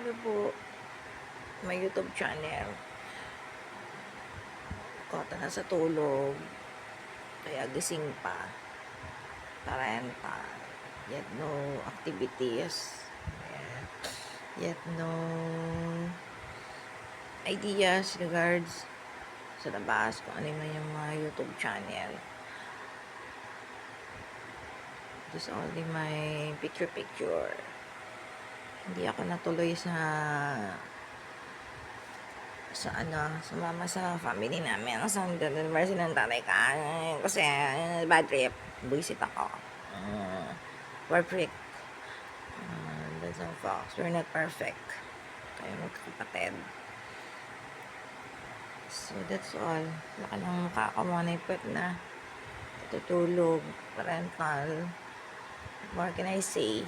Hello po, may YouTube channel. Kota na sa tulog, kaya gising pa. Parental. Yet no activities. Yet no ideas regards sa labas kung ano yung mga YouTube channel. Just only my picture. Hindi ako natuloy sumama sa family namin. Sa anniversary ng tatay ka. Kasi, bad trip. Buisit ako. Perfect. That's all folks. We're not perfect. Kayo magkakapatid. So, that's all. Laka ng mukha ko mga naipot na. Tutulog. Parental. What more can I say?